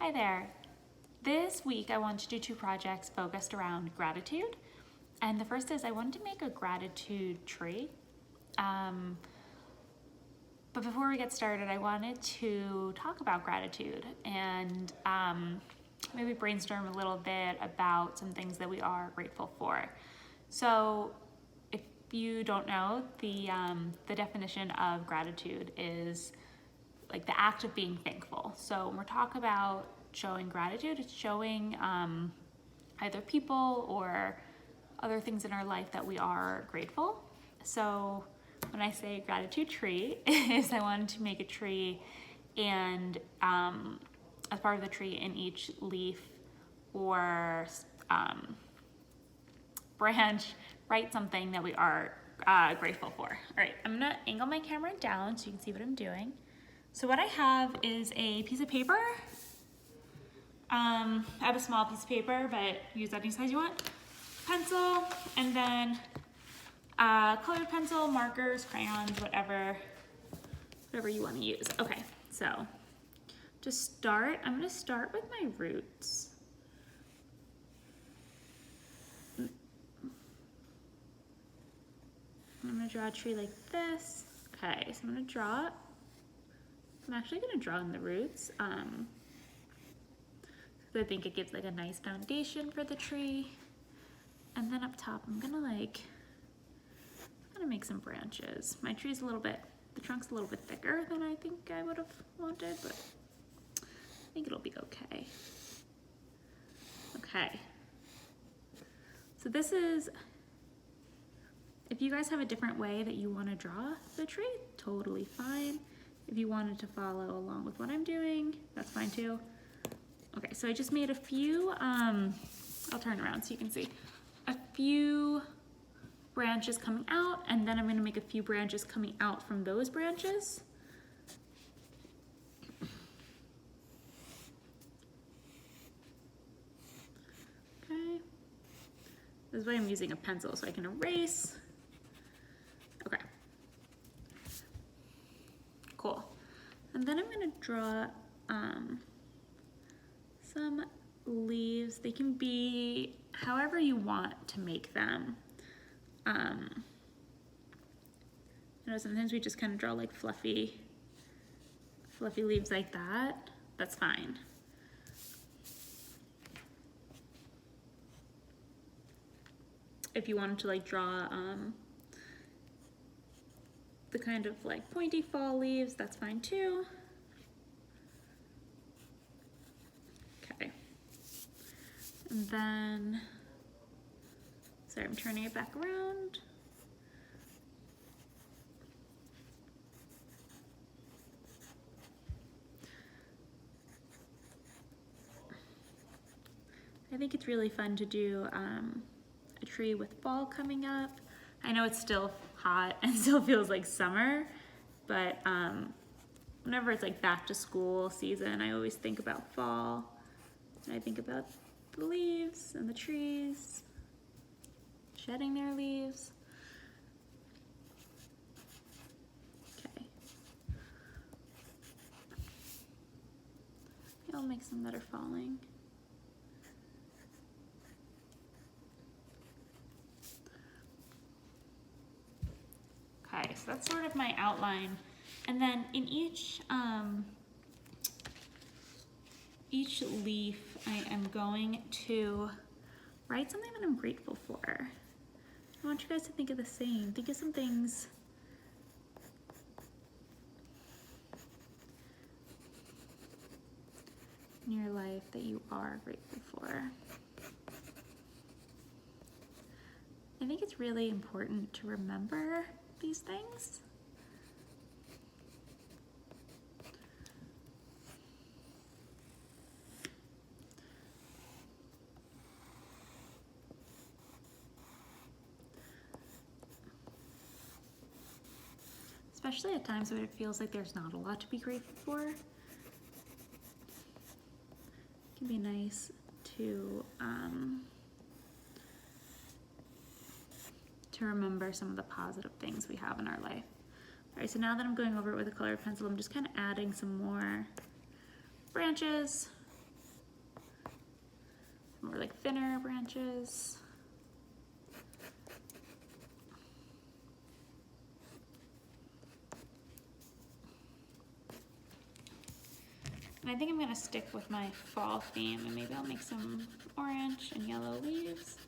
Hi there. This week I want to do two projects focused around gratitude. And the first is I wanted to make a gratitude tree. But before we get started, I wanted to talk about gratitude and maybe brainstorm a little bit about some things that we are grateful for. So if you don't know, the definition of gratitude is like the act of being thankful. So when we're talking about showing gratitude, it's showing either people or other things in our life that we are grateful. So when I say gratitude tree, is I wanted to make a tree, and as part of the tree, in each leaf or branch, write something that we are grateful for. All right, I'm gonna angle my camera down so you can see what I'm doing. So what I have is a piece of paper. I have a small piece of paper, but use any size you want. Pencil, and then colored pencil, markers, crayons, whatever you want to use. Okay, so to start, I'm going to start with my roots. I'm going to draw a tree like this. Okay, so I'm going to draw it. I'm actually going to draw in the roots. I think it gives like a nice foundation for the tree. And then up top, I'm gonna make some branches. My tree's the trunk's a little bit thicker than I think I would have wanted, but I think it'll be okay. Okay. So this is, if you guys have a different way that you wanna draw the tree, totally fine. If you wanted to follow along with what I'm doing, that's fine too. Okay, so I just made a few, I'll turn around so you can see, a few branches coming out, and then I'm gonna make a few branches coming out from those branches. Okay, this is why I'm using a pencil, so I can erase. Okay, cool. And then I'm gonna draw some leaves. They can be however you want to make them. You know, sometimes we just kind of draw like fluffy leaves like that. That's fine. If you wanted to like draw the kind of like pointy fall leaves, that's fine too. Okay. And then, sorry, I'm turning it back around. I think it's really fun to do a tree with fall coming up. I know it's still hot and still feels like summer, but whenever it's like back to school season, I always think about fall. And I think about the leaves and the trees shedding their leaves. Okay. I'll make some that are falling. Okay, so that's sort of my outline. And then in each leaf, I am going to write something that I'm grateful for. I want you guys to think of the same. Think of some things in your life that you are grateful for. I think it's really important to remember these things. Especially at times when it feels like there's not a lot to be grateful for. It can be nice to remember some of the positive things we have in our life. All right, so now that I'm going over it with a colored pencil, I'm just kind of adding some more branches. or like thinner branches. And I think I'm gonna stick with my fall theme, and maybe I'll make some orange and yellow leaves.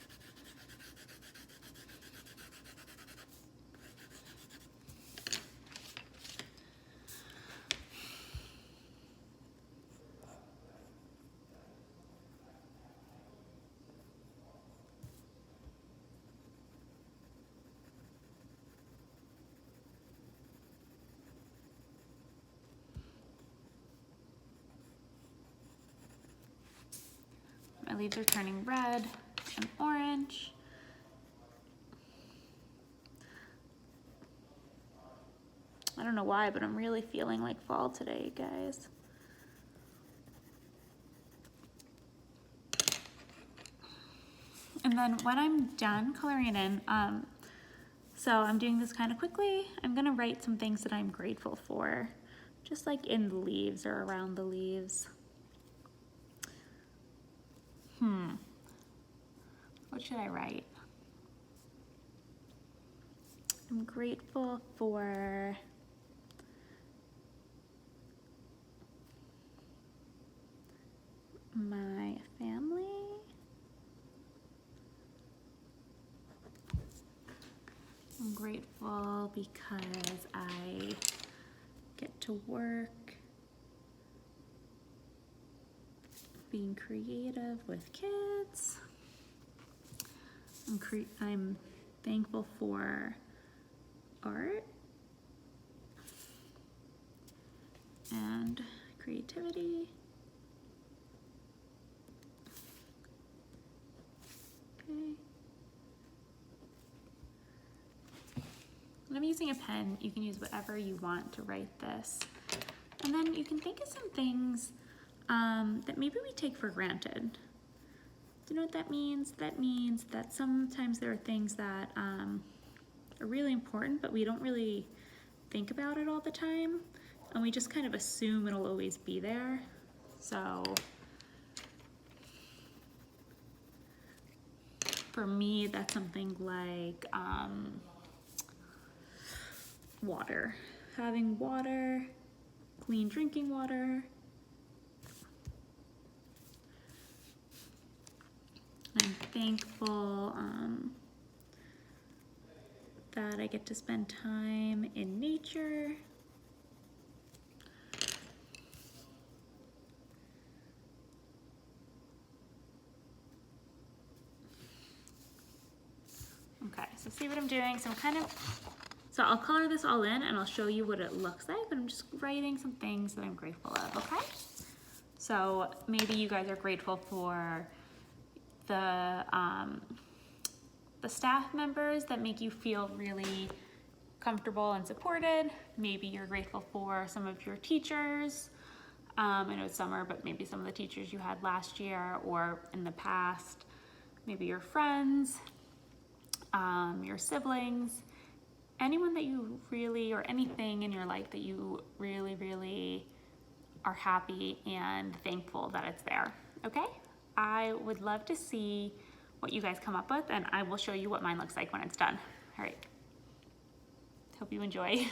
My leaves are turning red and orange. I don't know why, but I'm really feeling like fall today, guys. And then when I'm done coloring it in, so I'm doing this kind of quickly, I'm gonna write some things that I'm grateful for, just like in the leaves or around the leaves. What should I write? I'm grateful for my family. I'm grateful because I get to work being creative with kids. I'm thankful for art and creativity. Okay. And I'm using a pen. You can use whatever you want to write this. And then you can think of some things that maybe we take for granted. Do you know what that means? That means that sometimes there are things that are really important, but we don't really think about it all the time. And we just kind of assume it'll always be there. So for me, that's something like water. Having water, clean drinking water. I'm thankful that I get to spend time in nature. Okay, so see what I'm doing? So I'll color this all in and I'll show you what it looks like, but I'm just writing some things that I'm grateful of, okay? So maybe you guys are grateful for the staff members that make you feel really comfortable and supported. Maybe you're grateful for some of your teachers. I know it's summer, but maybe some of the teachers you had last year or in the past. Maybe your friends, your siblings, anyone that you really, or anything in your life that you really, really are happy and thankful that it's there, okay? I would love to see what you guys come up with, and I will show you what mine looks like when it's done. All right, hope you enjoy.